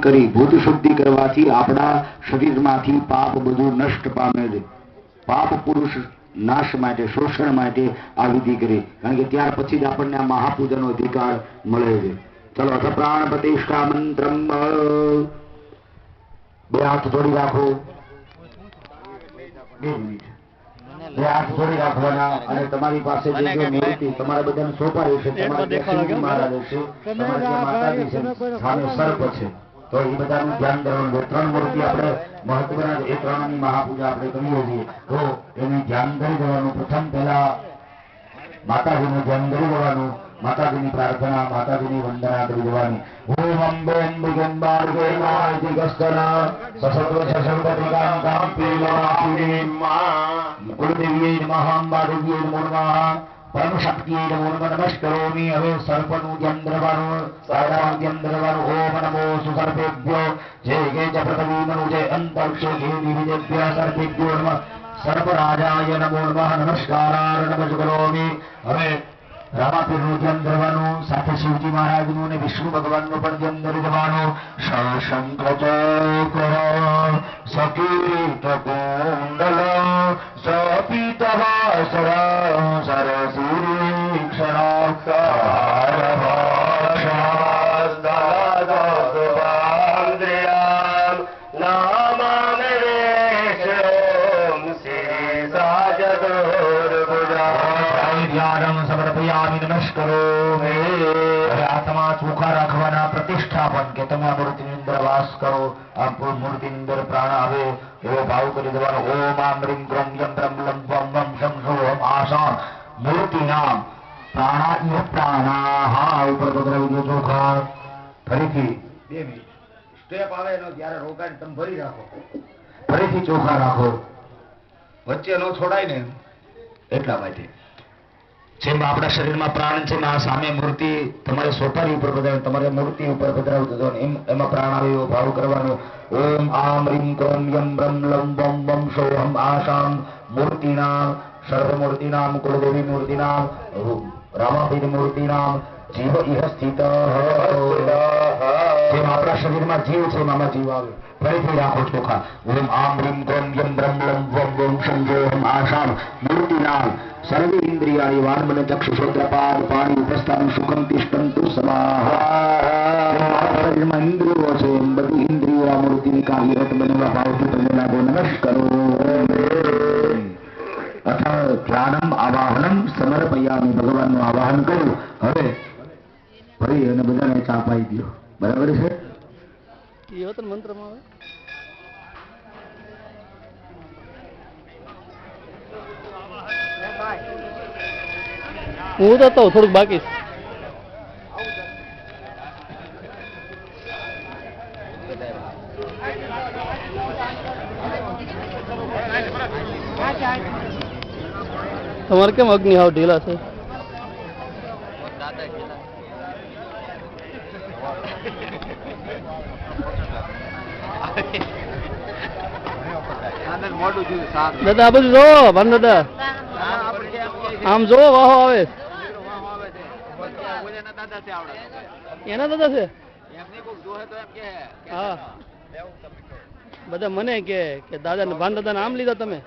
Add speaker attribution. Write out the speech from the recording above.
Speaker 1: કરી ભૂત શુદ્ધિ કરવાથી આપણા શરીરમાંથી પાપ બધું નષ્ટ પામે છે. પાપ પુરુષ નાશ માટે શોષણ માટે આ વિધિ કરી, કારણ કે ત્યાર પછી જ આપણને આ મહાપૂજાનો અધિકાર મળે છે. ચલો અથ પ્રાણ પ્રતિષ્ઠા મંત્રમ. બે હાથ જોડી રાખો, 2 મિનિટ બે હાથ જોડી રાખવાના. અને તમારી પાસે જે મૂર્તિ તમારા બધાને સોંપાઈ છે, તમારા મહારાજ છે, તમારા માતાજી છે, સામે સર્પ છે, તો એ બધાનું ધ્યાન ધરવાનું. 3 મૂર્તિ આપણે મહત્વના એ 3ની મહાપૂજા આપણે કરીએ છીએ, તો એનું ધ્યાન ધરી દેવાનું. પ્રથમ પહેલા માતાજીનું ધ્યાન ધરી દેવાનું, માતાજીની પ્રાર્થના, માતાજીની વંદના કરી દેવાની. ઓમ અંબે અંબિકેન્બાર્ગે માયતિ ગસ્તના સસર્વ સસર્વત્રિકાંતાં પીલવાસુરીમ કુલદેવીએ નમઃ અંબાદેવીએ નમો નમઃ પરમ શક્તિએ નમો નમઃ નમસ્કરોમિ. હવે સર્પનું ધ્યાન ધરવાનું, સાયરાનું ધ્યાન ધરવાનું. ઓમ નમો સુસર્પેભ્યો જે ગે ચ પૃથ્વી મનુજે અંતરિક્ષે જે વિવિધેભ્ય સર્પેભ્યો નમઃ. સર્પરાજાય નમો નમઃ નમસ્કારાર નમસ્કરોમિ. હવે રામાપીરનું ધ્યાન ધરવાનું, સાથે શિવજી મહારાજનું અને વિષ્ણુ ભગવાનનું પણ ધ્યાન ધરી દેવાનું. શંખ ચક્ર સકીર્ત કુંડલ સપિતવાસર સમર્પયામિ નમસ્કરો. આત્મા ચોખ્ખા રાખવાના. પ્રતિષ્ઠાપન કે તમે આ મૂર્તિની અંદર વાસ કરો, આ મૂર્તિની અંદર પ્રાણ આવે એવો ભાવ કરી દેવાનો. ઓમ આમ રીમ ક્રમ યમ બ્રહ્મ લમ વમ વમ શમ સો ઓમ આસા મૂર્તિ નામ પ્રાણા પ્રાણા ઉપર પધરાવી દો ચોખા. ફરીથી 2 મિનિટ સ્ટેપ આવે એનો ત્યારે રોકાણ તમે ભરી રાખો, ફરીથી ચોખા રાખો, વચ્ચે નો છોડાય ને એટલા માટે. જેમ આપણા શરીરમાં પ્રાણ છે, આ સામે મૂર્તિ તમારે સોપારી ઉપર પધરાવી, તમારે મૂર્તિ ઉપર પધરાવી દો, એમાં પ્રાણ આવે એવો ભાવ કરવાનો. ઓમ આમ રીમ ક્રોમ યમ બ્રહ્મ લમ વમ વમ સોહમ આસામ મૂર્તિનામ સર્વમૂર્તિનામ કુળદેવી મૂર્તિનામ રામાપીર મૂર્તિનામ જીવ ઇહ સ્થિત. જેમ આપણા શરીરમાં જીવ છે એમાં જીવ આવે. ફરીથી રાખો ચોખા. ઓમ આમ રીમ ક્રોમ યમ બ્રહ્મ લમ વમ વમ સંજોહમ આસામ મૂર્તિનામ સર્વે ઇન્દ્રિયાણી વાનમન ચક્ષુશ્રોત્રપાદ પાણી ઉપસ્થાન સુખમ તિષ્ઠંતુ સ્વાહા. શરીરમાં ઇન્દ્રિયો છે, બધી ઇન્દ્રિયો આ મૂર્તિની કાર્યરત બનેલા ભાવથી તમને લાગો. નમસ્કરો. અથ ધ્યાનમ આવાહનમ સમર્પયામિ. ભગવાનનું આવાહન કર્યું. હવે ફરી અને બધાને ચા પાઈ દો. બરાબર છે? મંત્રમાં હું તો થોડુંક બાકી. તમારે કેમ અગ્નિ હાવ ઢીલા છે? દાદા આ બધું જોવો ભાન દાદા, આમ જોવો વાહો આવે. એના દાદા છે? હા બધા મને કે દાદા ભાન દાદા નામ લીધા તમે.